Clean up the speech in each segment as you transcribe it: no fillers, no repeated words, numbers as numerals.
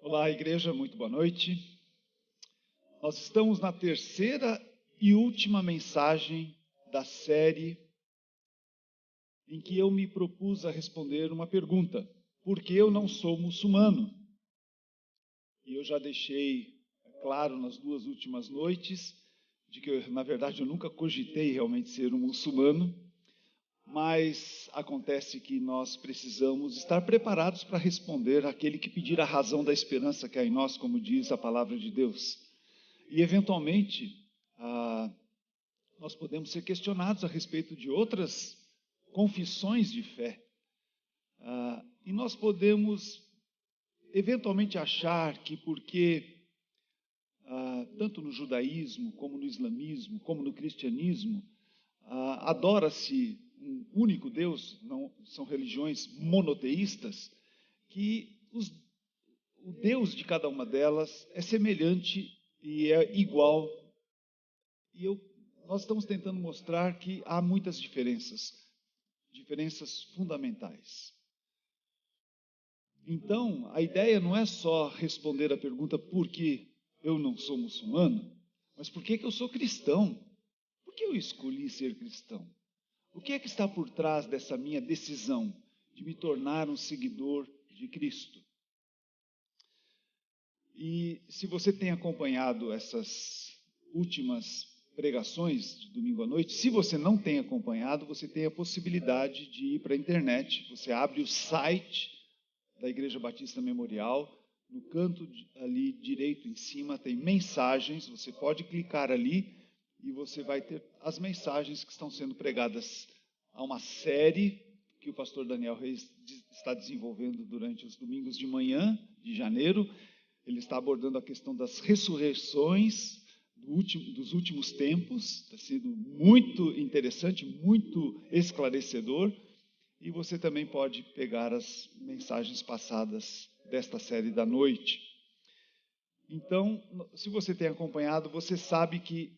Olá, igreja, muito boa noite. Nós estamos na terceira e última mensagem da série em que eu me propus a responder uma pergunta: por que eu não sou muçulmano? E eu já deixei claro nas duas últimas noites de que, na verdade, eu nunca cogitei realmente ser um muçulmano, mas acontece que nós precisamos estar preparados para responder àquele que pedir a razão da esperança que há em nós, como diz a palavra de Deus. E, eventualmente, nós podemos ser questionados a respeito de outras confissões de fé. E nós podemos, eventualmente, achar que porque, tanto no judaísmo, como no islamismo, como no cristianismo, adora-se um único Deus, não são religiões monoteístas, que o Deus de cada uma delas é semelhante e é igual. E nós estamos tentando mostrar que há muitas diferenças fundamentais. Então, a ideia não é só responder a pergunta por que eu não sou muçulmano, mas por que eu sou cristão? Por que eu escolhi ser cristão? O que é que está por trás dessa minha decisão de me tornar um seguidor de Cristo? E se você tem acompanhado essas últimas pregações de domingo à noite, se você não tem acompanhado, você tem a possibilidade de ir para a internet. Você abre o site da Igreja Batista Memorial, no canto ali direito em cima tem mensagens, você pode clicar ali e você vai ter as mensagens que estão sendo pregadas. Há uma série que o pastor Daniel Reis está desenvolvendo durante os domingos de manhã de janeiro. Ele está abordando a questão das ressurreições dos últimos tempos. Está sendo muito interessante, muito esclarecedor. E você também pode pegar as mensagens passadas desta série da noite. Então, se você tem acompanhado, você sabe que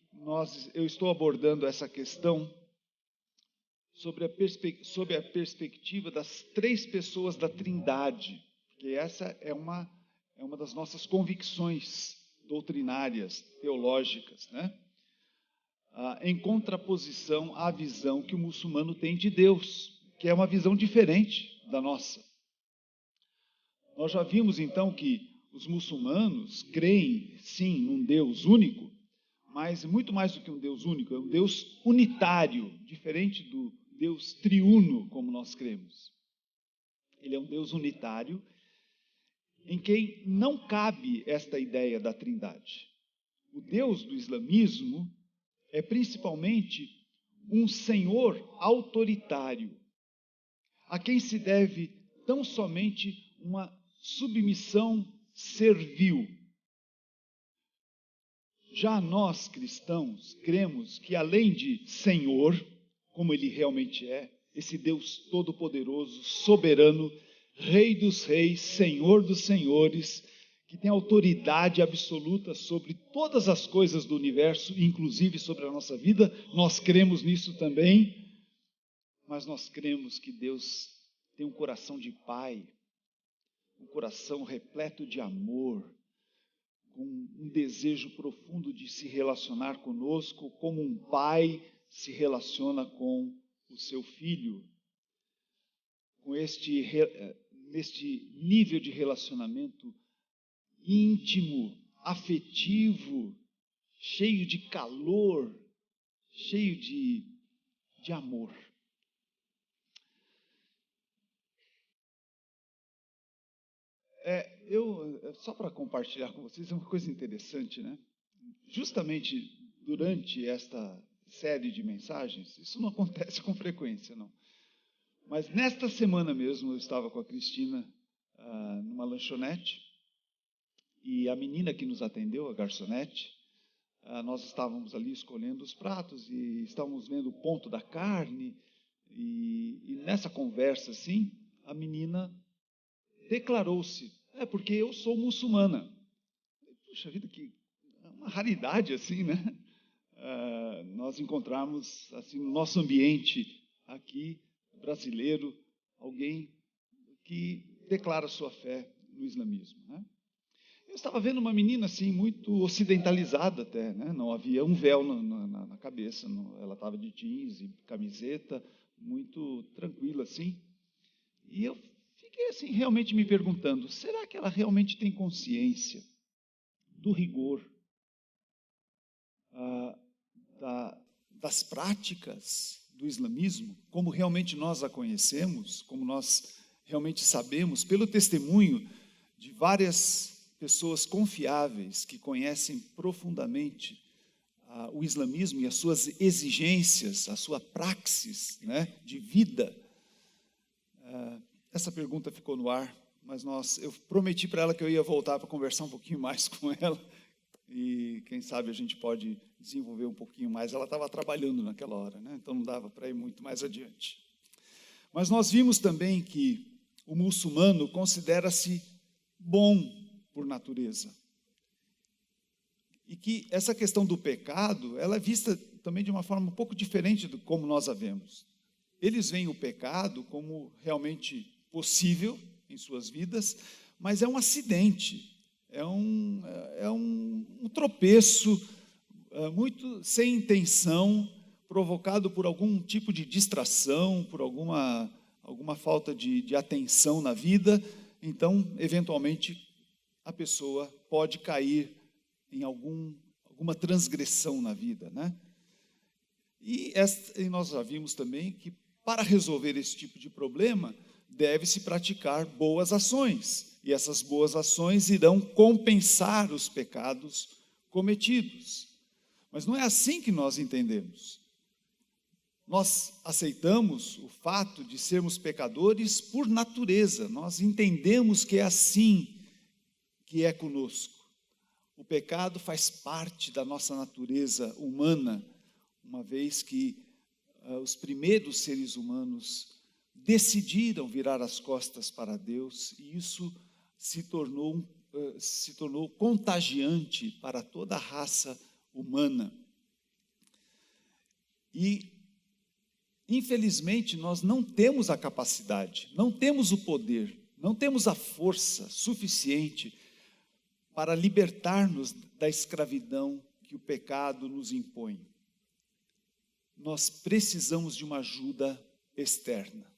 eu estou abordando essa questão sob a perspectiva das três pessoas da Trindade, porque essa é uma das nossas convicções doutrinárias, teológicas, né? Em contraposição à visão que o muçulmano tem de Deus, que é uma visão diferente da nossa. Nós já vimos então que os muçulmanos creem, sim, num Deus único, mas muito mais do que um Deus único, é um Deus unitário, diferente do Deus triuno, como nós cremos. Ele é um Deus unitário, em quem não cabe esta ideia da Trindade. O Deus do islamismo é principalmente um senhor autoritário, a quem se deve tão somente uma submissão servil. Já nós, cristãos, cremos que além de Senhor, como Ele realmente é, esse Deus todo-poderoso, soberano, Rei dos reis, Senhor dos senhores, que tem autoridade absoluta sobre todas as coisas do universo, inclusive sobre a nossa vida, nós cremos nisso também. Mas nós cremos que Deus tem um coração de pai, um coração repleto de amor, com um desejo profundo de se relacionar conosco, como um pai se relaciona com o seu filho. Com neste nível de relacionamento íntimo, afetivo, cheio de calor, cheio de amor. Só para compartilhar com vocês, é uma coisa interessante, né? Justamente durante esta série de mensagens, isso não acontece com frequência, não. Mas nesta semana mesmo, eu estava com a Cristina numa lanchonete, e a menina que nos atendeu, a garçonete, nós estávamos ali escolhendo os pratos e estávamos vendo o ponto da carne, e nessa conversa, assim, a menina declarou-se: porque eu sou muçulmana. Puxa vida, que uma raridade assim, né? Nós encontramos assim no nosso ambiente aqui brasileiro alguém que declara sua fé no islamismo, né? Eu estava vendo uma menina assim, muito ocidentalizada até, né? Não havia um véu na cabeça, ela estava de jeans e camiseta, muito tranquila assim. E eu fiquei assim, realmente me perguntando, será que ela realmente tem consciência do rigor, ah, das práticas do islamismo, como realmente nós a conhecemos, como nós realmente sabemos, pelo testemunho de várias pessoas confiáveis que conhecem profundamente o islamismo e as suas exigências, a sua praxis, né, de vida. Essa pergunta ficou no ar, mas eu prometi para ela que eu ia voltar para conversar um pouquinho mais com ela, e quem sabe a gente pode desenvolver um pouquinho mais. Ela estava trabalhando naquela hora, né? Então não dava para ir muito mais adiante. Mas nós vimos também que o muçulmano considera-se bom por natureza. E que essa questão do pecado, ela é vista também de uma forma um pouco diferente de como nós a vemos. Eles veem o pecado como realmente possível em suas vidas, mas é um acidente, é um tropeço muito sem intenção, provocado por algum tipo de distração, por alguma falta de atenção na vida. Então, eventualmente, a pessoa pode cair em alguma transgressão na vida, né? E nós já vimos também que, para resolver esse tipo de problema, deve-se praticar boas ações, e essas boas ações irão compensar os pecados cometidos. Mas não é assim que nós entendemos. Nós aceitamos o fato de sermos pecadores por natureza, nós entendemos que é assim que é conosco. O pecado faz parte da nossa natureza humana, uma vez que os primeiros seres humanos decidiram virar as costas para Deus, e isso se tornou contagiante para toda a raça humana. E, infelizmente, nós não temos a capacidade, não temos o poder, não temos a força suficiente para libertar-nos da escravidão que o pecado nos impõe. Nós precisamos de uma ajuda externa.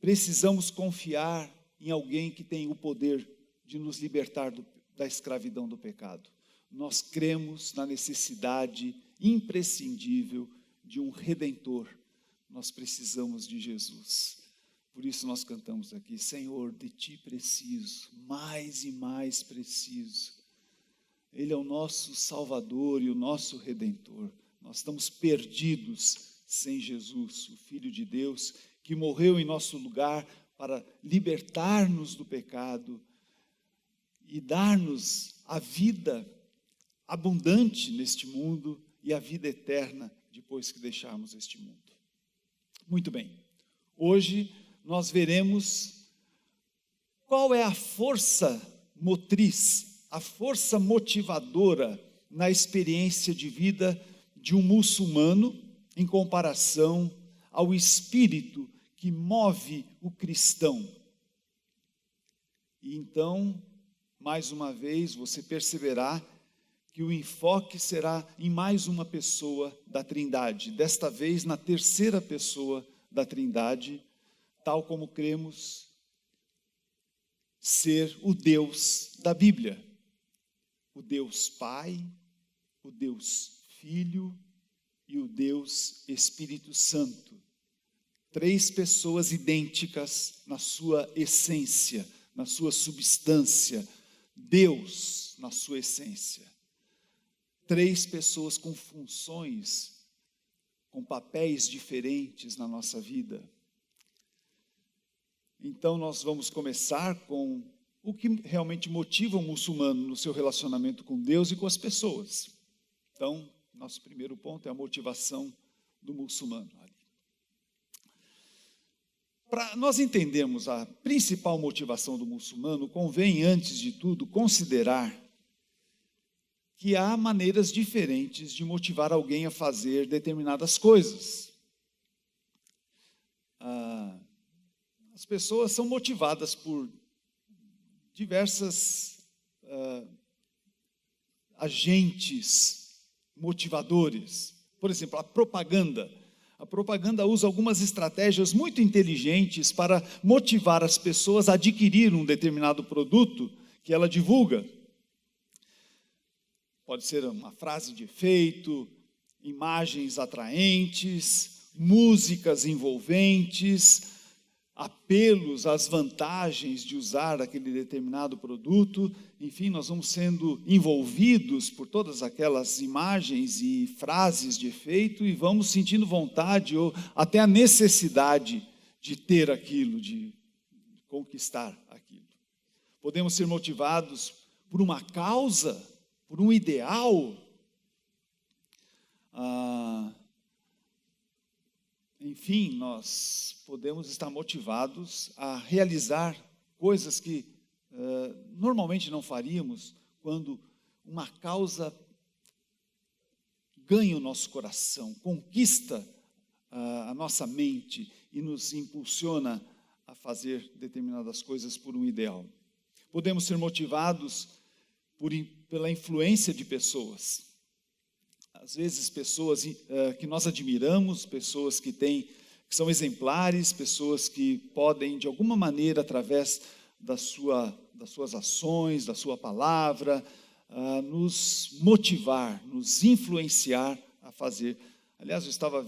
Precisamos confiar em alguém que tem o poder de nos libertar da escravidão do pecado. Nós cremos na necessidade imprescindível de um Redentor. Nós precisamos de Jesus. Por isso nós cantamos aqui: Senhor, de Ti preciso, mais e mais preciso. Ele é o nosso Salvador e o nosso Redentor. Nós estamos perdidos sem Jesus, o Filho de Deus, que morreu em nosso lugar para libertar-nos do pecado e dar-nos a vida abundante neste mundo e a vida eterna depois que deixarmos este mundo. Muito bem, hoje nós veremos qual é a força motriz, a força motivadora na experiência de vida de um muçulmano em comparação ao espírito que move o cristão. E então, mais uma vez, você perceberá que o enfoque será em mais uma pessoa da Trindade, desta vez na terceira pessoa da Trindade, tal como cremos ser o Deus da Bíblia. O Deus Pai, o Deus Filho e o Deus Espírito Santo. Três pessoas idênticas na sua essência, na sua substância. Deus na sua essência. Três pessoas com funções, com papéis diferentes na nossa vida. Então nós vamos começar com o que realmente motiva um muçulmano no seu relacionamento com Deus e com as pessoas. Então, nosso primeiro ponto é a motivação do muçulmano. Para nós entendermos a principal motivação do muçulmano, convém, antes de tudo, considerar que há maneiras diferentes de motivar alguém a fazer determinadas coisas. As pessoas são motivadas por diversas agentes motivadores. Por exemplo, a propaganda. A propaganda usa algumas estratégias muito inteligentes para motivar as pessoas a adquirir um determinado produto que ela divulga. Pode ser uma frase de efeito, imagens atraentes, músicas envolventes, apelos às vantagens de usar aquele determinado produto. Enfim, nós vamos sendo envolvidos por todas aquelas imagens e frases de efeito e vamos sentindo vontade ou até a necessidade de ter aquilo, de conquistar aquilo. Podemos ser motivados por uma causa, por um ideal. Enfim, nós podemos estar motivados a realizar coisas que normalmente não faríamos quando uma causa ganha o nosso coração, conquista a nossa mente e nos impulsiona a fazer determinadas coisas por um ideal. Podemos ser motivados pela influência de pessoas. Às vezes pessoas que nós admiramos, pessoas que são exemplares, pessoas que podem de alguma maneira, através das suas ações, da sua palavra, nos motivar, nos influenciar a fazer. Aliás, eu estava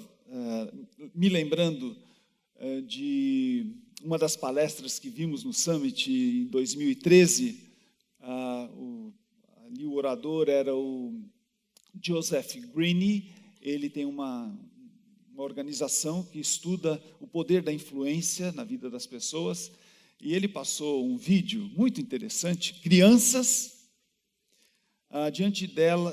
me lembrando de uma das palestras que vimos no Summit em 2013, ali o orador era o Joseph Greene. Ele tem uma organização que estuda o poder da influência na vida das pessoas, e ele passou um vídeo muito interessante. Crianças, diante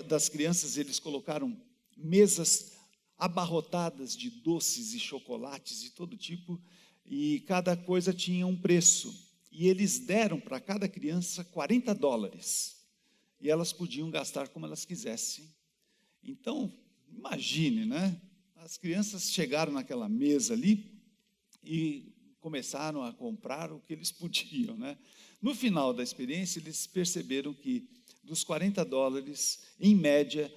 das crianças eles colocaram mesas abarrotadas de doces e chocolates de todo tipo, e cada coisa tinha um preço, e eles deram para cada criança $40, e elas podiam gastar como elas quisessem. Então, imagine, né? As crianças chegaram naquela mesa ali e começaram a comprar o que eles podiam, né? No final da experiência, eles perceberam que dos $40, em média,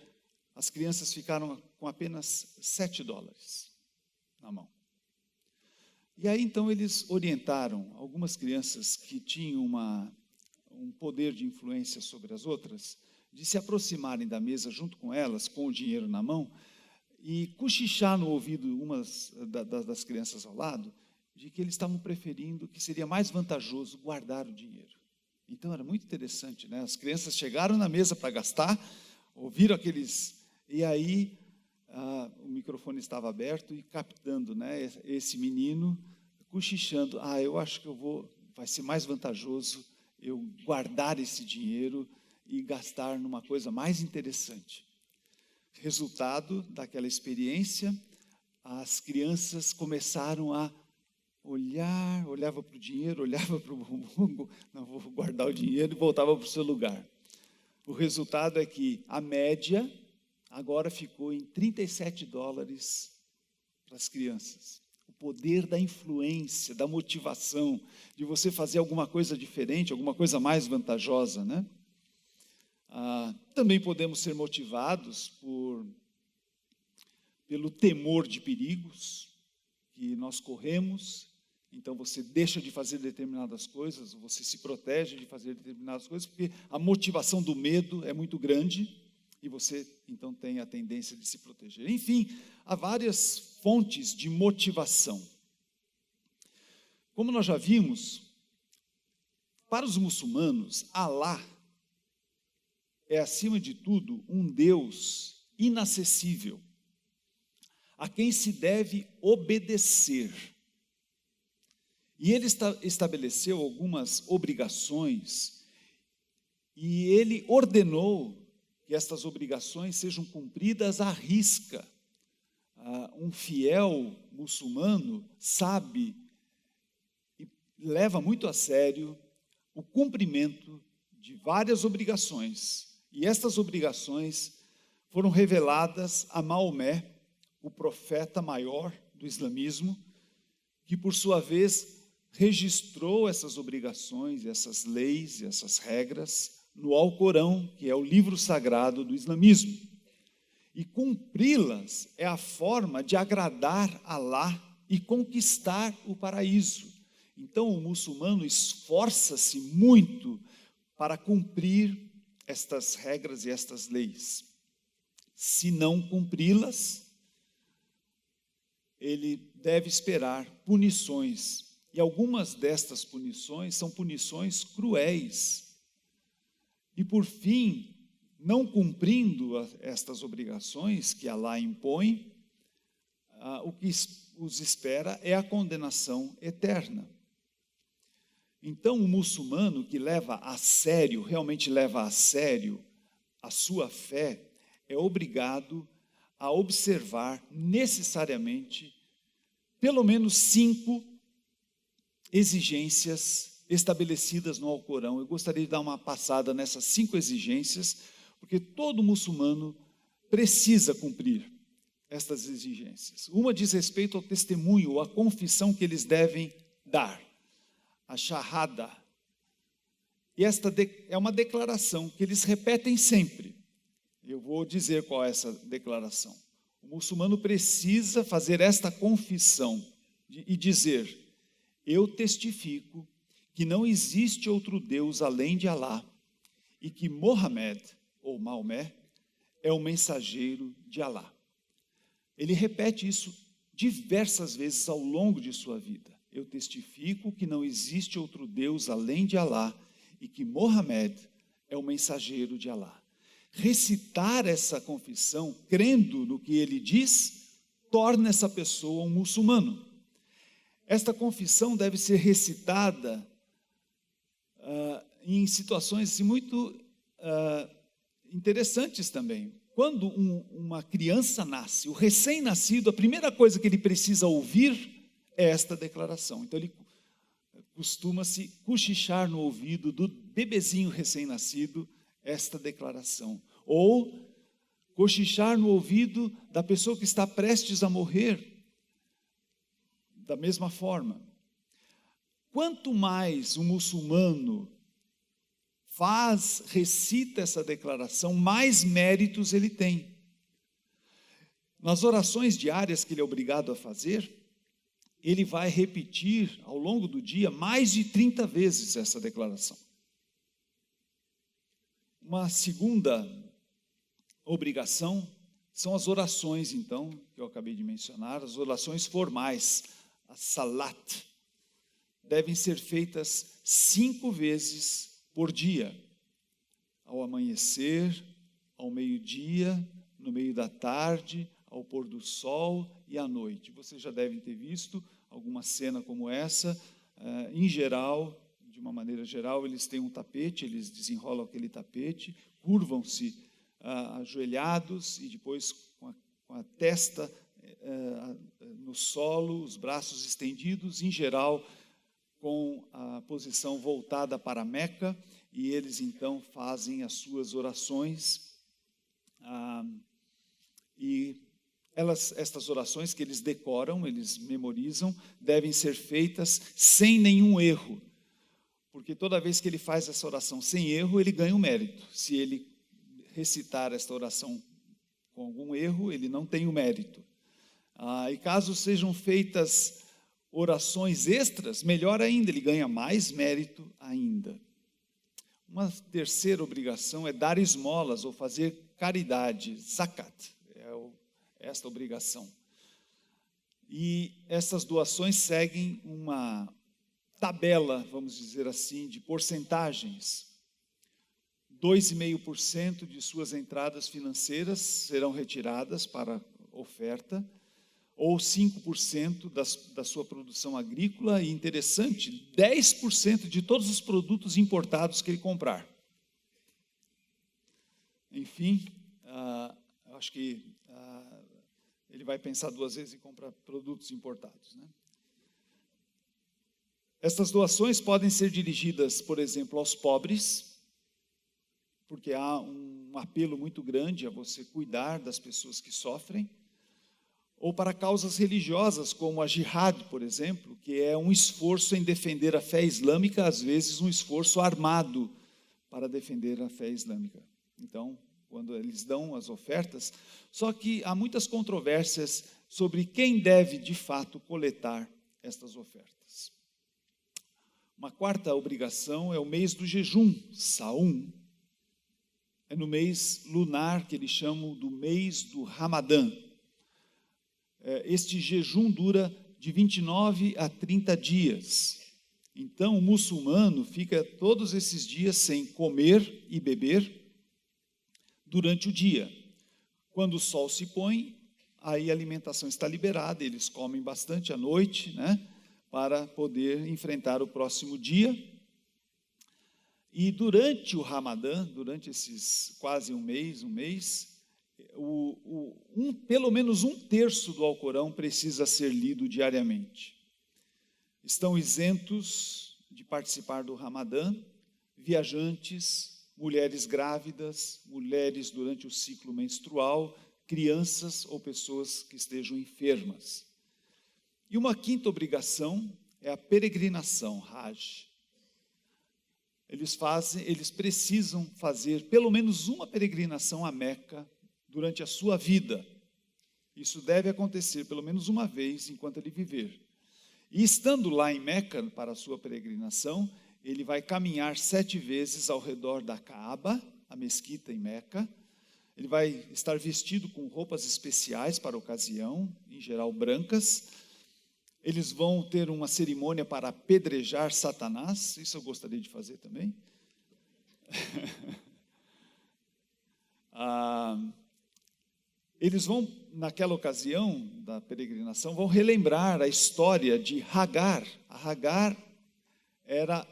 as crianças ficaram com apenas $7 na mão. E aí, então, eles orientaram algumas crianças que tinham um poder de influência sobre as outras, de se aproximarem da mesa junto com elas, com o dinheiro na mão, e cochichar no ouvido umas das crianças ao lado, de que eles estavam preferindo, que seria mais vantajoso guardar o dinheiro. Então era muito interessante, né? As crianças chegaram na mesa para gastar, ouviram e aí o microfone estava aberto e captando, né, esse menino cochichando: eu acho que vai ser mais vantajoso eu guardar esse dinheiro e gastar numa coisa mais interessante. Resultado daquela experiência, as crianças começaram a olhava para o dinheiro, olhava para o bumbum, não vou guardar o dinheiro, e voltava para o seu lugar. O resultado é que a média agora ficou em $37 para as crianças. O poder da influência, da motivação, de você fazer alguma coisa diferente, alguma coisa mais vantajosa, né? Também podemos ser motivados pelo temor de perigos que nós corremos. Então você deixa de fazer determinadas coisas, você se protege de fazer determinadas coisas, porque a motivação do medo é muito grande e você então tem a tendência de se proteger. Enfim, há várias fontes de motivação. Como nós já vimos, para os muçulmanos, Alá é, acima de tudo, um Deus inacessível, a quem se deve obedecer. E ele estabeleceu algumas obrigações, e ele ordenou que estas obrigações sejam cumpridas à risca. Um fiel muçulmano sabe e leva muito a sério o cumprimento de várias obrigações. E estas obrigações foram reveladas a Maomé, o profeta maior do islamismo, que por sua vez registrou essas obrigações, essas leis, essas regras no Alcorão, que é o livro sagrado do islamismo. E cumpri-las é a forma de agradar Alá e conquistar o paraíso. Então, o muçulmano esforça-se muito para cumprir estas regras e estas leis. Se não cumpri-las, ele deve esperar punições. E algumas destas punições são punições cruéis. E, por fim, não cumprindo estas obrigações que Alá impõe, o que os espera é a condenação eterna. Então, o muçulmano que leva a sério, realmente leva a sério a sua fé, é obrigado a observar necessariamente pelo menos 5 exigências estabelecidas no Alcorão. Eu gostaria de dar uma passada nessas 5 exigências, porque todo muçulmano precisa cumprir estas exigências. Uma diz respeito ao testemunho, ou à confissão que eles devem dar, a shahada. E esta é uma declaração que eles repetem sempre. Eu vou dizer qual é essa declaração. O muçulmano precisa fazer esta confissão e dizer: eu testifico que não existe outro Deus além de Alá e que Mohamed, ou Maomé, é o mensageiro de Alá. Ele repete isso diversas vezes ao longo de sua vida. Eu testifico que não existe outro Deus além de Alá e que Mohamed é o mensageiro de Alá. Recitar essa confissão, crendo no que ele diz, torna essa pessoa um muçulmano. Esta confissão deve ser recitada em situações muito interessantes também. Quando uma criança nasce, o recém-nascido, a primeira coisa que ele precisa ouvir é esta declaração. Então, ele costuma-se cochichar no ouvido do bebezinho recém-nascido esta declaração. Ou cochichar no ouvido da pessoa que está prestes a morrer, da mesma forma. Quanto mais o muçulmano recita essa declaração, mais méritos ele tem. Nas orações diárias que ele é obrigado a fazer, ele vai repetir ao longo do dia mais de 30 vezes essa declaração. Uma segunda obrigação são as orações, então, que eu acabei de mencionar, as orações formais, a salat, devem ser feitas 5 vezes por dia, ao amanhecer, ao meio-dia, no meio da tarde, ao pôr do sol e à noite. Vocês já devem ter visto alguma cena como essa. Em geral, de uma maneira geral, eles têm um tapete, eles desenrolam aquele tapete, curvam-se ajoelhados e depois com a testa no solo, os braços estendidos, em geral com a posição voltada para Meca, e eles então fazem as suas orações, e estas orações que eles decoram, eles memorizam, devem ser feitas sem nenhum erro, porque toda vez que ele faz essa oração sem erro, ele ganha um mérito. Se ele recitar esta oração com algum erro, ele não tem o mérito. E caso sejam feitas orações extras, melhor ainda, ele ganha mais mérito ainda. Uma terceira obrigação é dar esmolas ou fazer caridade, zakat, esta obrigação. E essas doações seguem uma tabela, vamos dizer assim, de porcentagens. 2,5% de suas entradas financeiras serão retiradas para oferta, ou 5% da sua produção agrícola, e interessante, 10% de todos os produtos importados que ele comprar. Enfim, acho que ele vai pensar 2 vezes em comprar produtos importados, né? Essas doações podem ser dirigidas, por exemplo, aos pobres, porque há um apelo muito grande a você cuidar das pessoas que sofrem, ou para causas religiosas, como a jihad, por exemplo, que é um esforço em defender a fé islâmica, às vezes um esforço armado para defender a fé islâmica. Então, quando eles dão as ofertas, só que há muitas controvérsias sobre quem deve, de fato, coletar estas ofertas. Uma quarta obrigação é o mês do jejum, Saum. É no mês lunar que eles chamam do mês do Ramadã. Este jejum dura de 29 a 30 dias. Então, o muçulmano fica todos esses dias sem comer e beber durante o dia. Quando o sol se põe, aí a alimentação está liberada, eles comem bastante à noite, né, para poder enfrentar o próximo dia. E durante o Ramadã, durante esses quase um mês, pelo menos 1/3 do Alcorão precisa ser lido diariamente. Estão isentos de participar do Ramadã viajantes, mulheres grávidas, mulheres durante o ciclo menstrual, crianças ou pessoas que estejam enfermas. E uma quinta obrigação é a peregrinação, Hajj. Eles precisam fazer pelo menos uma peregrinação a Meca durante a sua vida. Isso deve acontecer pelo menos uma vez enquanto ele viver. E estando lá em Meca para a sua peregrinação, ele vai caminhar 7 vezes ao redor da Kaaba, a mesquita em Meca. Ele vai estar vestido com roupas especiais para a ocasião, em geral brancas. Eles vão ter uma cerimônia para apedrejar Satanás, isso eu gostaria de fazer também. Eles vão, naquela ocasião da peregrinação, vão relembrar a história de Hagar. A Hagar era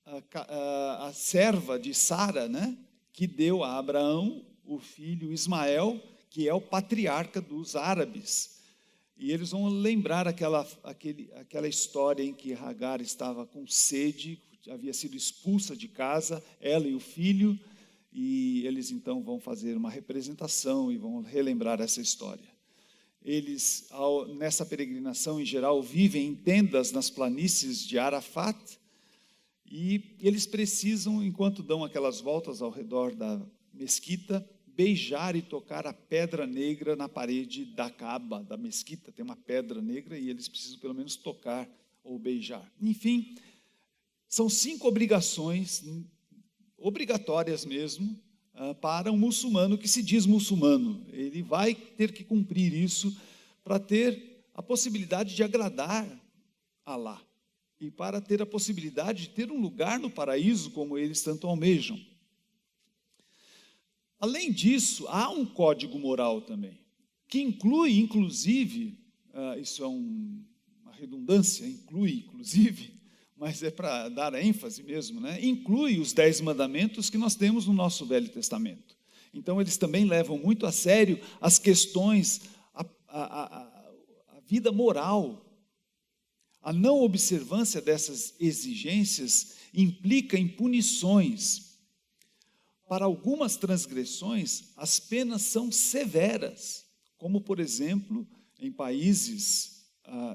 a serva de Sara, né, que deu a Abraão o filho Ismael, que é o patriarca dos árabes. E eles vão lembrar aquela história em que Hagar estava com sede, havia sido expulsa de casa, ela e o filho, e eles então vão fazer uma representação e vão relembrar essa história. Eles, nessa peregrinação em geral, vivem em tendas nas planícies de Arafat, e eles precisam, enquanto dão aquelas voltas ao redor da mesquita, beijar e tocar a pedra negra na parede da Kaaba, da mesquita. Tem uma pedra negra e eles precisam pelo menos tocar ou beijar. Enfim, são 5 obrigações, obrigatórias mesmo, para um muçulmano que se diz muçulmano. Ele vai ter que cumprir isso para ter a possibilidade de agradar a Alá e para ter a possibilidade de ter um lugar no paraíso como eles tanto almejam. Além disso, há um código moral também, que inclui, inclusive, isso é uma redundância, inclusive, mas é para dar ênfase mesmo, né? Inclui os 10 mandamentos que nós temos no nosso Velho Testamento. Então, eles também levam muito a sério as questões, a vida moral. A não observância dessas exigências implica em punições. Para algumas transgressões, as penas são severas, como, por exemplo, em países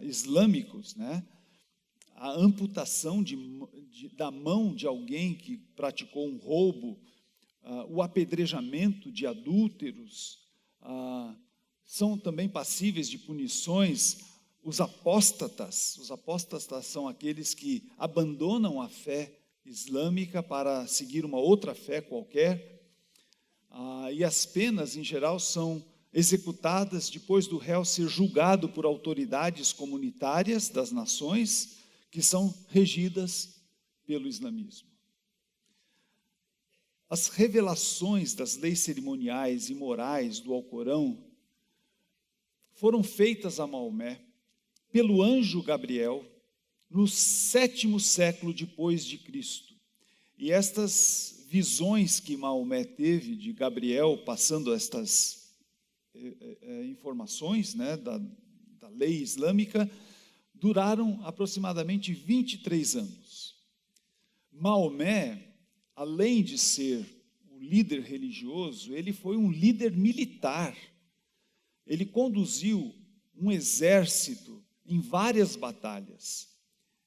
islâmicos, né? A amputação da mão de alguém que praticou um roubo, o apedrejamento de adúlteros, são também passíveis de punições. Os apóstatas são aqueles que abandonam a fé islâmica para seguir uma outra fé qualquer, e as penas, em geral, são executadas depois do réu ser julgado por autoridades comunitárias das nações, que são regidas pelo islamismo. As revelações das leis cerimoniais e morais do Alcorão foram feitas a Maomé pelo anjo Gabriel no 7º século depois de Cristo. E estas visões que Maomé teve de Gabriel passando estas informações, né, da lei islâmica, duraram aproximadamente 23 anos. Maomé, além de ser um líder religioso, ele foi um líder militar. Ele conduziu um exército em várias batalhas.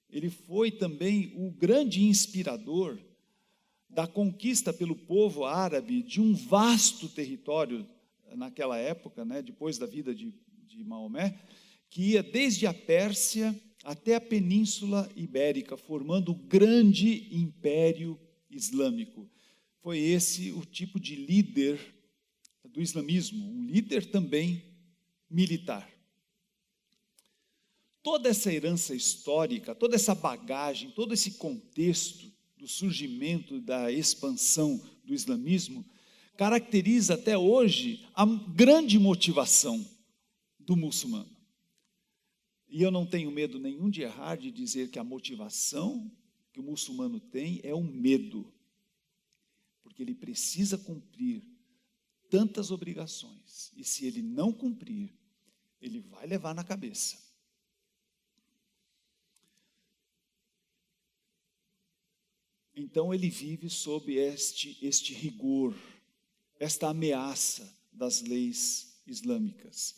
Ele foi também o grande inspirador da conquista pelo povo árabe de um vasto território naquela época, né, depois da vida de Maomé, que ia desde a Pérsia até a Península Ibérica, formando um grande império islâmico. Foi esse o tipo de líder do islamismo, um líder também militar. Toda essa herança histórica, toda essa bagagem, todo esse contexto do surgimento, da expansão do islamismo, caracteriza até hoje a grande motivação do muçulmano. E eu não tenho medo nenhum de errar, de dizer que a motivação que o muçulmano tem é o medo, porque ele precisa cumprir tantas obrigações, e se ele não cumprir, ele vai levar na cabeça. Então ele vive sob este rigor, esta ameaça das leis islâmicas.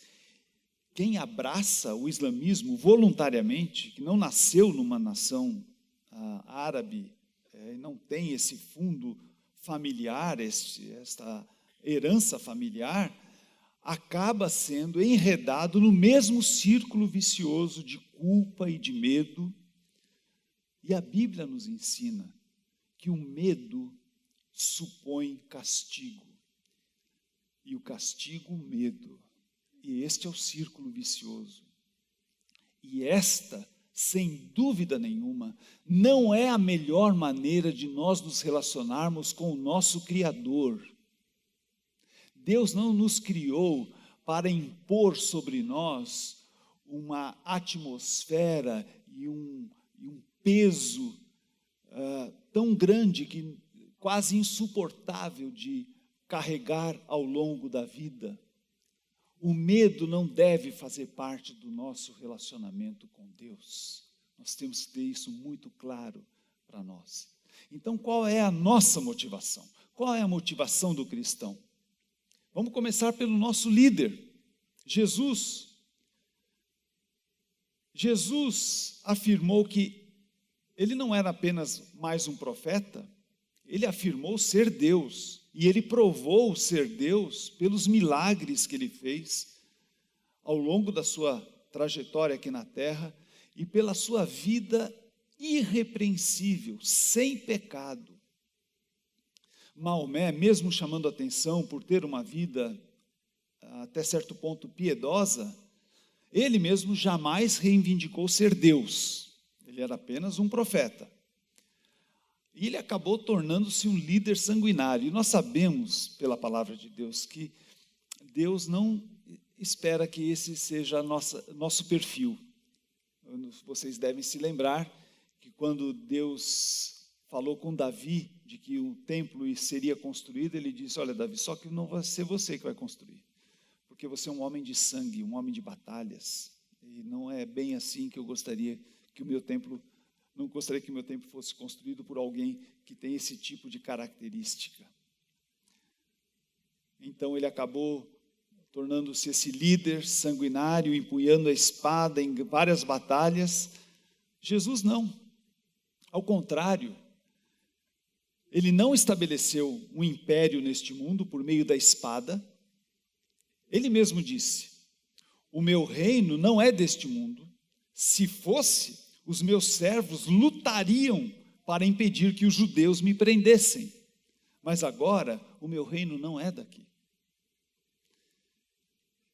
Quem abraça o islamismo voluntariamente, que não nasceu numa nação árabe, não tem esse fundo familiar, esta herança familiar, acaba sendo enredado no mesmo círculo vicioso de culpa e de medo. E a Bíblia nos ensina que o medo supõe castigo, e o castigo, o medo. E este é o círculo vicioso. E esta, sem dúvida nenhuma, não é a melhor maneira de nós nos relacionarmos com o nosso Criador. Deus não nos criou para impor sobre nós uma atmosfera e um peso tão grande, que quase insuportável de carregar ao longo da vida. O medo não deve fazer parte do nosso relacionamento com Deus. Nós temos que ter isso muito claro para nós. Então, qual é a nossa motivação? Qual é a motivação do cristão? Vamos começar pelo nosso líder, Jesus. Jesus afirmou que ele não era apenas mais um profeta, ele afirmou ser Deus. E ele provou ser Deus pelos milagres que ele fez ao longo da sua trajetória aqui na terra e pela sua vida irrepreensível, sem pecado. Maomé, mesmo chamando a atenção por ter uma vida até certo ponto piedosa, ele mesmo jamais reivindicou ser Deus. Ele era apenas um profeta. E ele acabou tornando-se um líder sanguinário. E nós sabemos, pela palavra de Deus, que Deus não espera que esse seja nosso perfil. Vocês devem se lembrar que quando Deus falou com Davi de que o templo seria construído, ele disse: olha, Davi, só que não vai ser você que vai construir, porque você é um homem de sangue, um homem de batalhas, e não é bem assim que eu gostaria que o meu templo... Não gostaria que o meu templo fosse construído por alguém que tem esse tipo de característica. Então ele acabou tornando-se esse líder sanguinário, empunhando a espada em várias batalhas. Jesus não. Ao contrário, ele não estabeleceu um império neste mundo por meio da espada. Ele mesmo disse: o meu reino não é deste mundo. Se fosse, os meus servos lutariam para impedir que os judeus me prendessem. Mas agora, o meu reino não é daqui.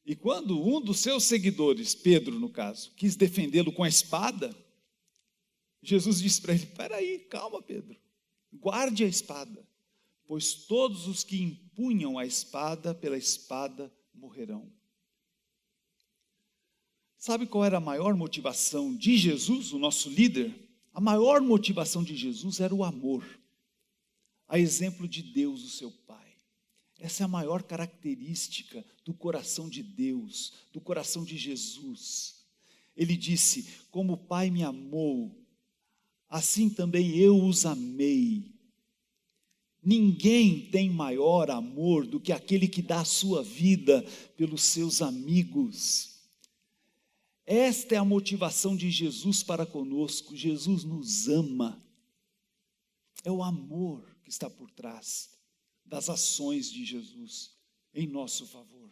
E quando um dos seus seguidores, Pedro no caso, quis defendê-lo com a espada, Jesus disse para ele: espera aí, calma, Pedro, guarde a espada, pois todos os que empunham a espada, pela espada morrerão. Sabe qual era a maior motivação de Jesus, o nosso líder? A maior motivação de Jesus era o amor, a exemplo de Deus, o seu Pai. Essa é a maior característica do coração de Deus, do coração de Jesus. Ele disse: como o Pai me amou, assim também eu os amei. Ninguém tem maior amor do que aquele que dá a sua vida pelos seus amigos. Esta é a motivação de Jesus para conosco. Jesus nos ama. É o amor que está por trás das ações de Jesus em nosso favor.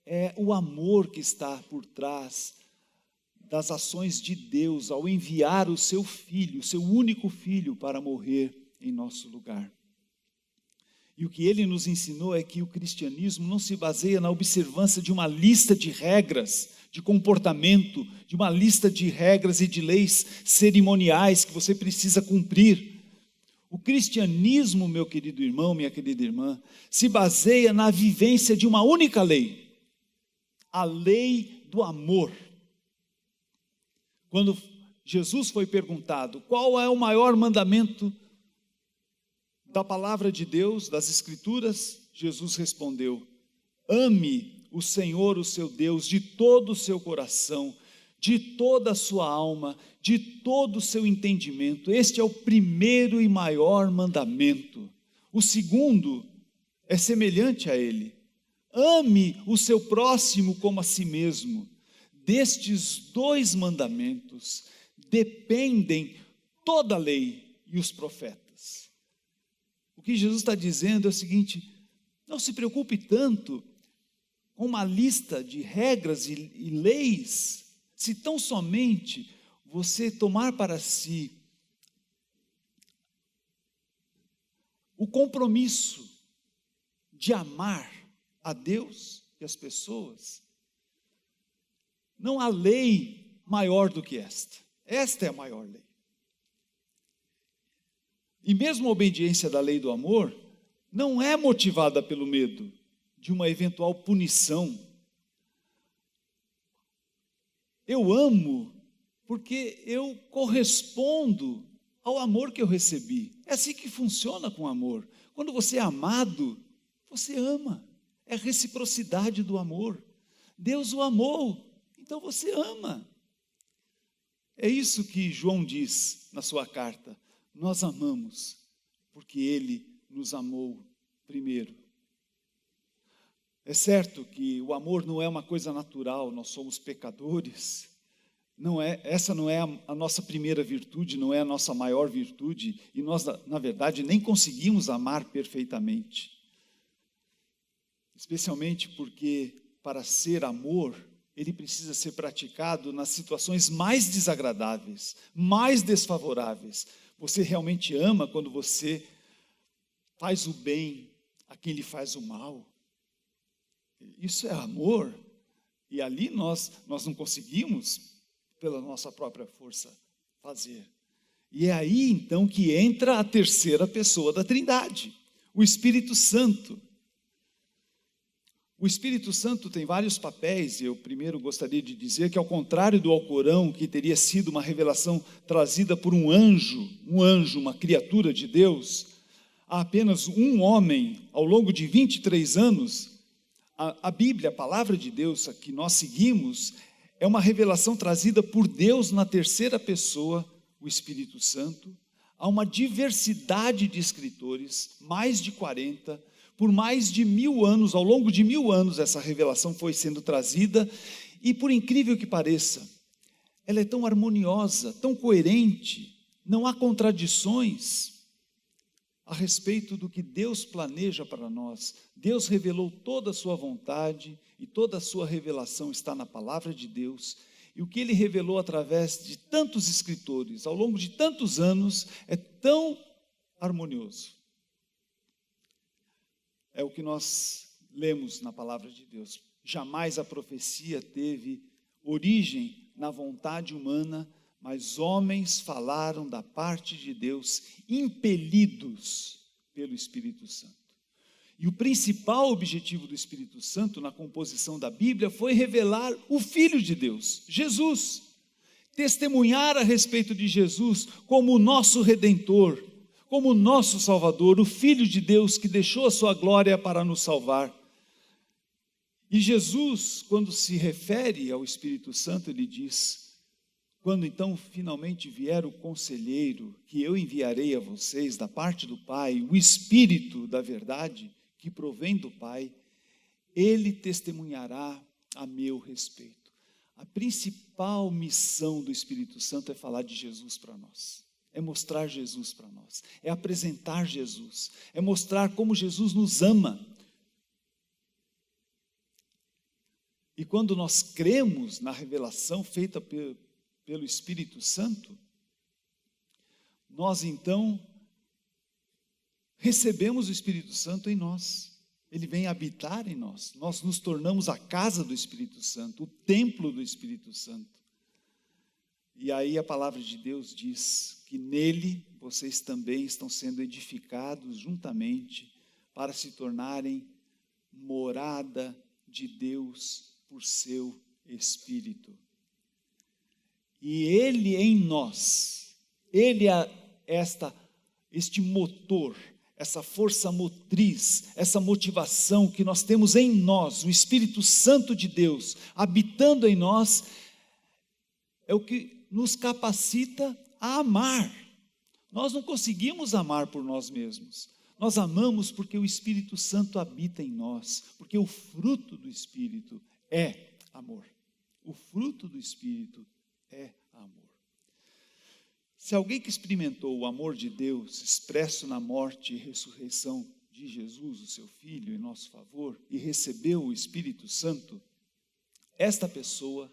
É o amor que está por trás das ações de Deus ao enviar o seu filho, o seu único filho, para morrer em nosso lugar. E o que ele nos ensinou é que o cristianismo não se baseia na observância de uma lista de regras, de comportamento, de uma lista de regras e de leis cerimoniais que você precisa cumprir. O cristianismo, meu querido irmão, minha querida irmã, se baseia na vivência de uma única lei, a lei do amor. Quando Jesus foi perguntado qual é o maior mandamento da palavra de Deus, das Escrituras, Jesus respondeu: ame o Senhor, o seu Deus, de todo o seu coração, de toda a sua alma, de todo o seu entendimento. Este é o primeiro e maior mandamento. O segundo é semelhante a ele: ame o seu próximo como a si mesmo. Destes dois mandamentos dependem toda a lei e os profetas. O que Jesus está dizendo é o seguinte: não se preocupe tanto com uma lista de regras e leis, se tão somente você tomar para si o compromisso de amar a Deus e as pessoas. Não há lei maior do que esta. Esta é a maior lei. E mesmo a obediência da lei do amor não é motivada pelo medo de uma eventual punição. Eu amo porque eu correspondo ao amor que eu recebi. É assim que funciona com o amor. Quando você é amado, você ama. É a reciprocidade do amor. Deus o amou, então você ama. É isso que João diz na sua carta: nós amamos porque ele nos amou primeiro. É certo que o amor não é uma coisa natural, nós somos pecadores, essa não é a nossa primeira virtude, não é a nossa maior virtude, e nós, na verdade, nem conseguimos amar perfeitamente. Especialmente porque, para ser amor, ele precisa ser praticado nas situações mais desagradáveis, mais desfavoráveis. Você realmente ama quando você faz o bem a quem lhe faz o mal. Isso é amor. E ali nós não conseguimos, pela nossa própria força, fazer. E é aí então que entra a terceira pessoa da Trindade, o Espírito Santo. O Espírito Santo tem vários papéis, e eu primeiro gostaria de dizer que, ao contrário do Alcorão, que teria sido uma revelação trazida por um anjo, uma criatura de Deus, há apenas um homem, ao longo de 23 anos, a Bíblia, a palavra de Deus a que nós seguimos, é uma revelação trazida por Deus na terceira pessoa, o Espírito Santo. Há uma diversidade de escritores, mais de 40, por mais de 1000 anos, ao longo de 1000 anos, essa revelação foi sendo trazida, e por incrível que pareça, ela é tão harmoniosa, tão coerente, não há contradições a respeito do que Deus planeja para nós. Deus revelou toda a sua vontade, e toda a sua revelação está na palavra de Deus, e o que Ele revelou através de tantos escritores, ao longo de tantos anos, é tão harmonioso. É o que nós lemos na palavra de Deus. Jamais a profecia teve origem na vontade humana, mas homens falaram da parte de Deus, impelidos pelo Espírito Santo. E o principal objetivo do Espírito Santo na composição da Bíblia foi revelar o Filho de Deus, Jesus. Testemunhar a respeito de Jesus como o nosso Redentor, como o nosso Salvador, o Filho de Deus que deixou a sua glória para nos salvar. E Jesus, quando se refere ao Espírito Santo, ele diz: quando então finalmente vier o Conselheiro, que eu enviarei a vocês da parte do Pai, o Espírito da verdade, que provém do Pai, ele testemunhará a meu respeito. A principal missão do Espírito Santo é falar de Jesus para nós. é mostrar Jesus para nós, é apresentar Jesus, é mostrar como Jesus nos ama. E quando nós cremos na revelação feita pelo Espírito Santo, nós então recebemos o Espírito Santo em nós. Ele vem habitar em nós. Nós nos tornamos a casa do Espírito Santo, o templo do Espírito Santo. E aí a palavra de Deus diz que nele vocês também estão sendo edificados juntamente para se tornarem morada de Deus por seu Espírito. E ele em nós, ele é este motor, essa força motriz, essa motivação que nós temos em nós, o Espírito Santo de Deus habitando em nós, é o que nos capacita a amar. Nós não conseguimos amar por nós mesmos. Nós amamos porque o Espírito Santo habita em nós, porque o fruto do Espírito é amor. O fruto do Espírito é amor. Se alguém que experimentou o amor de Deus expresso na morte e ressurreição de Jesus, o seu Filho, em nosso favor, e recebeu o Espírito Santo, esta pessoa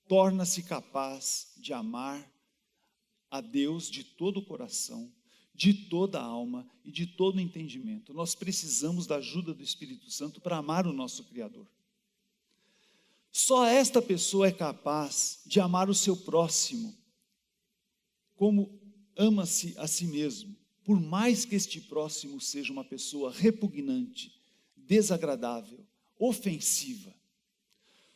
torna-se capaz de amar a Deus de todo o coração, de toda a alma e de todo o entendimento. Nós precisamos da ajuda do Espírito Santo para amar o nosso Criador. Só esta pessoa é capaz de amar o seu próximo como ama-se a si mesmo, por mais que este próximo seja uma pessoa repugnante, desagradável, ofensiva.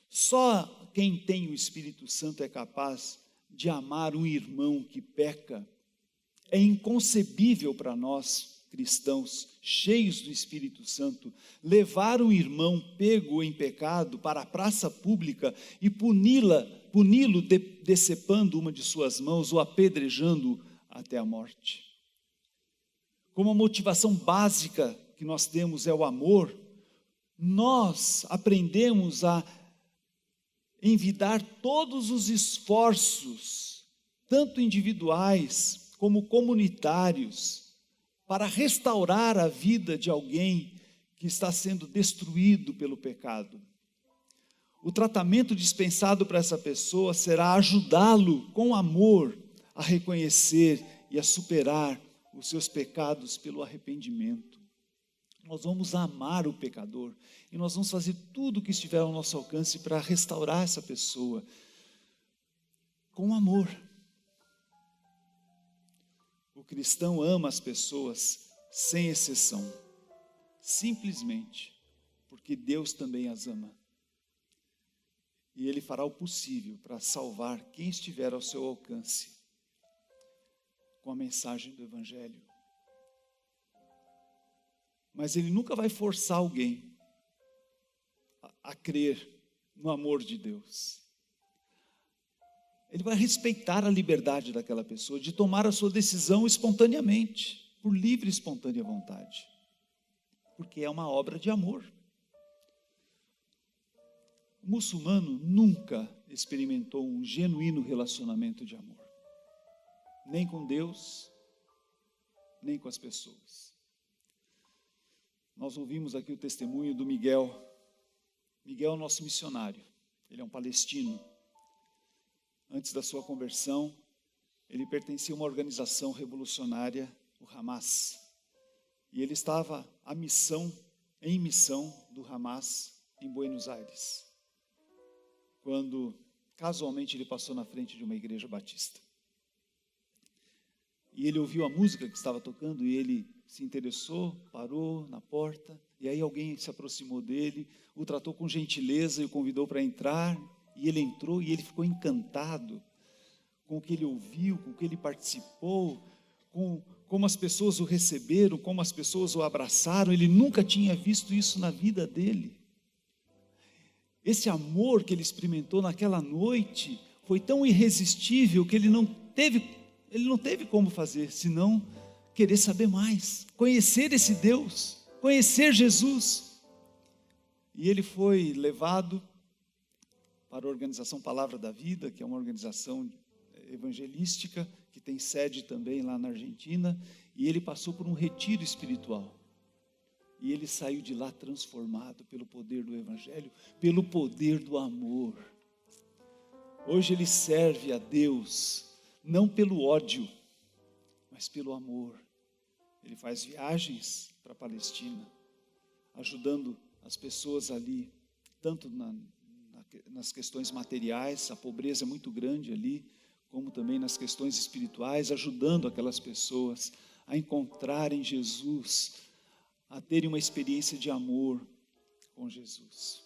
Só quem tem o Espírito Santo é capaz de amar um irmão que peca. É inconcebível para nós, cristãos, cheios do Espírito Santo, levar um irmão pego em pecado para a praça pública e puni-lo decepando uma de suas mãos ou apedrejando até a morte. Como a motivação básica que nós temos é o amor, nós aprendemos a envidar todos os esforços, tanto individuais como comunitários, para restaurar a vida de alguém que está sendo destruído pelo pecado. O tratamento dispensado para essa pessoa será ajudá-lo com amor a reconhecer e a superar os seus pecados pelo arrependimento. Nós vamos amar o pecador e nós vamos fazer tudo o que estiver ao nosso alcance para restaurar essa pessoa com amor. O cristão ama as pessoas sem exceção, simplesmente porque Deus também as ama. E Ele fará o possível para salvar quem estiver ao seu alcance com a mensagem do Evangelho. Mas Ele nunca vai forçar alguém a crer no amor de Deus. Ele vai respeitar a liberdade daquela pessoa de tomar a sua decisão espontaneamente, por livre e espontânea vontade, porque é uma obra de amor. O muçulmano nunca experimentou um genuíno relacionamento de amor, nem com Deus, nem com as pessoas. Nós ouvimos aqui o testemunho do Miguel. Miguel é o nosso missionário, ele é um palestino. Antes da sua conversão, ele pertencia a uma organização revolucionária, o Hamas. E ele estava em missão do Hamas em Buenos Aires, quando casualmente ele passou na frente de uma igreja batista. E ele ouviu a música que estava tocando e ele se interessou, parou na porta, e aí alguém se aproximou dele, o tratou com gentileza e o convidou para entrar, e ele entrou e ele ficou encantado com o que ele ouviu, com o que ele participou, com como as pessoas o receberam, como as pessoas o abraçaram. Ele nunca tinha visto isso na vida dele. Esse amor que ele experimentou naquela noite foi tão irresistível que ele não teve como fazer, senão querer saber mais, conhecer esse Deus, conhecer Jesus. E ele foi levado para a organização Palavra da Vida, que é uma organização evangelística, que tem sede também lá na Argentina, e ele passou por um retiro espiritual. E ele saiu de lá transformado pelo poder do Evangelho, pelo poder do amor. Hoje ele serve a Deus, não pelo ódio, mas pelo amor. Ele faz viagens para a Palestina, ajudando as pessoas ali, tanto nas questões materiais, a pobreza é muito grande ali, como também nas questões espirituais, ajudando aquelas pessoas a encontrarem Jesus, a terem uma experiência de amor com Jesus.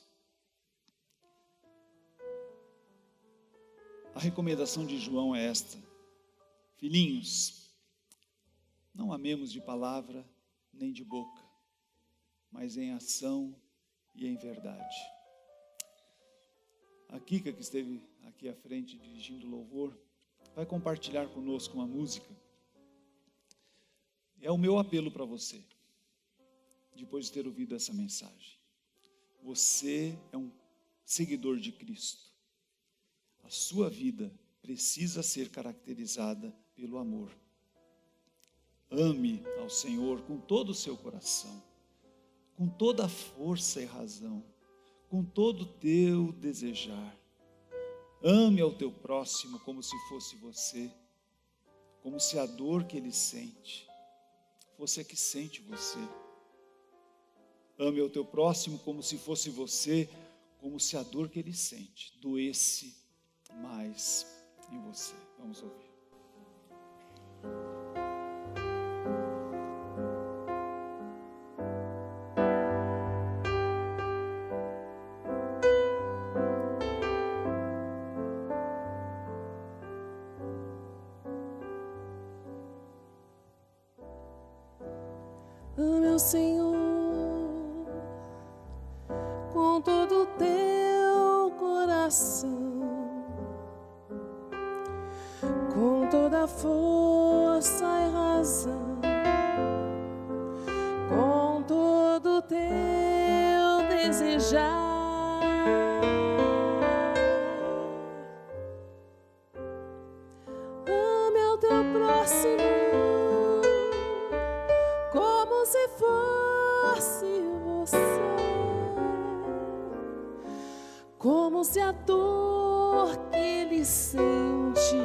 A recomendação de João é esta: filhinhos, não amemos de palavra nem de boca, mas em ação e em verdade. A Kika, que esteve aqui à frente dirigindo o louvor, vai compartilhar conosco uma música. É o meu apelo para você, depois de ter ouvido essa mensagem. Você é um seguidor de Cristo. A sua vida precisa ser caracterizada pelo amor. Ame ao Senhor com todo o seu coração, com toda a força e razão, com todo o teu desejar. Ame ao teu próximo como se fosse você, como se a dor que ele sente fosse a que sente você. Ame ao teu próximo como se fosse você, como se a dor que ele sente doesse mais em você. Vamos ouvir. Ame ao Senhor com todo o teu coração, com toda a força e razão, com todo o teu desejar. Ame ao teu próximo como se fosse você, como se a dor que ele sente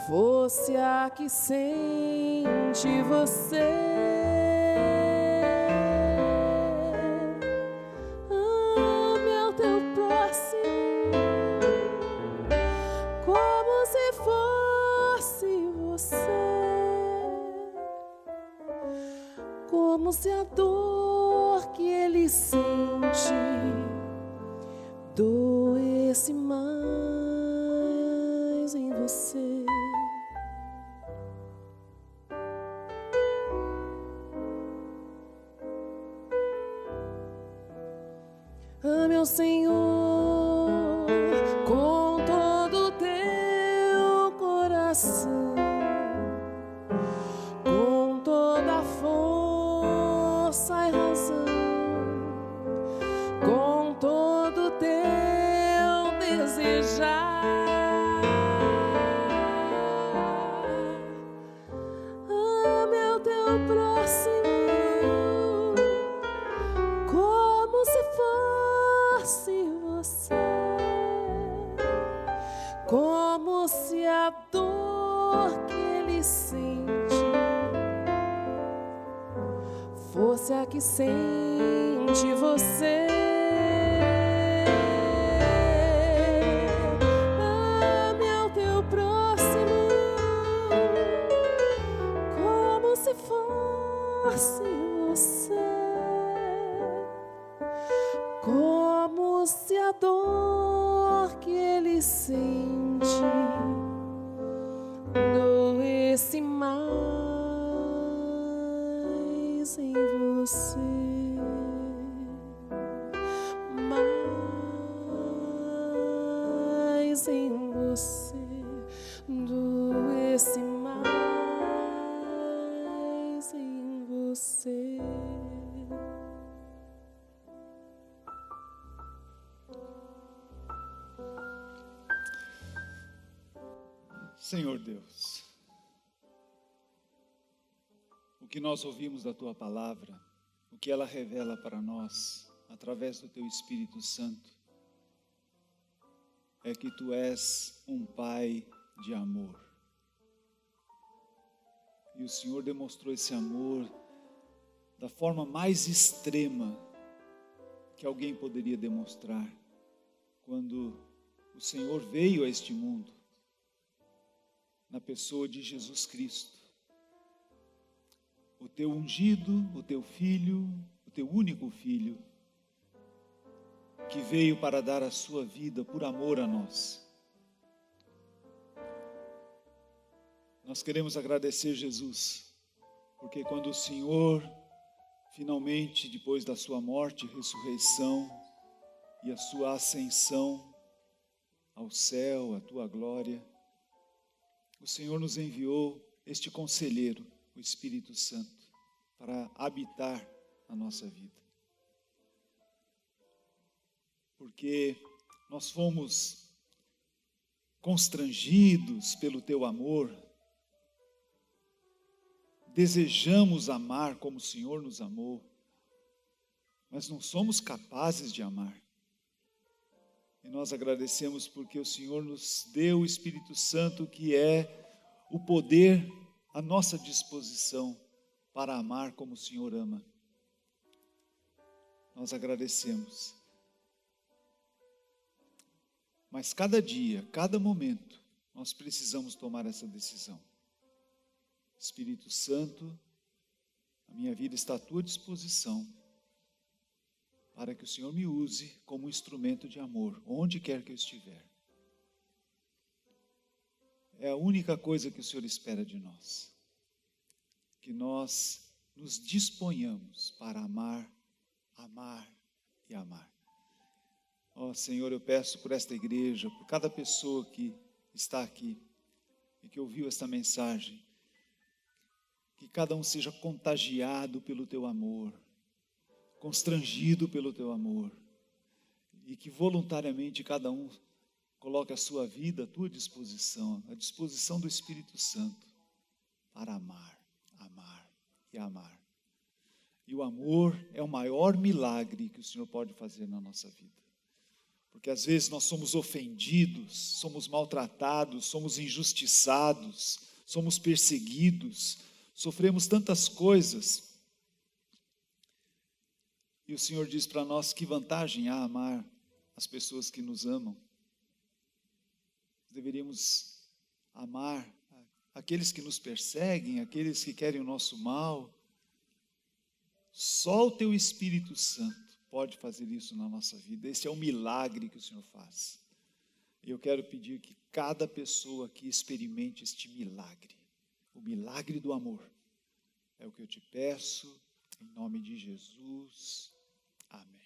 fosse a que sente você. Ame ao teu próximo como se fosse você, como se a dor que ele sente doesse mais em você. Ame ao Senhor com todo o teu coração, com toda a força e razão, com todo o teu desejar. Ame ao teu próximo como se fosse você, como se a dor que ele sente fosse a que sente você. Ame ao teu próximo como se fosse você, como se a dor que ele sente doesse mais em você, mais em você, doesse mais em você. Senhor Deus, o que nós ouvimos da Tua palavra, o que ela revela para nós, através do Teu Espírito Santo, é que Tu és um Pai de amor. E o Senhor demonstrou esse amor da forma mais extrema que alguém poderia demonstrar, quando o Senhor veio a este mundo, na pessoa de Jesus Cristo, o Teu ungido, o Teu Filho, o Teu único Filho, que veio para dar a sua vida por amor a nós. Nós queremos agradecer, Jesus, porque quando o Senhor, finalmente, depois da sua morte, ressurreição e a sua ascensão ao céu, a Tua glória, o Senhor nos enviou este conselheiro, o Espírito Santo, para habitar na nossa vida. Porque nós fomos constrangidos pelo Teu amor, desejamos amar como o Senhor nos amou, mas não somos capazes de amar. E nós agradecemos porque o Senhor nos deu o Espírito Santo, que é o poder à nossa disposição para amar como o Senhor ama. Nós agradecemos. Mas cada dia, cada momento, nós precisamos tomar essa decisão. Espírito Santo, a minha vida está à Tua disposição, para que o Senhor me use como um instrumento de amor, onde quer que eu estiver. É a única coisa que o Senhor espera de nós, que nós nos disponhamos para amar, amar e amar. Ó Senhor, eu peço por esta igreja, por cada pessoa que está aqui e que ouviu esta mensagem, que cada um seja contagiado pelo Teu amor, constrangido pelo Teu amor, e que voluntariamente cada um coloque a sua vida à Tua disposição, à disposição do Espírito Santo, para amar, amar e amar. E o amor é o maior milagre que o Senhor pode fazer na nossa vida. Porque às vezes nós somos ofendidos, somos maltratados, somos injustiçados, somos perseguidos, sofremos tantas coisas. E o Senhor diz para nós: que vantagem há amar as pessoas que nos amam? Deveríamos amar aqueles que nos perseguem, aqueles que querem o nosso mal. Só o Teu Espírito Santo pode fazer isso na nossa vida. Esse é o milagre que o Senhor faz. E eu quero pedir que cada pessoa aqui experimente este milagre, o milagre do amor. É o que eu te peço, em nome de Jesus. Amém.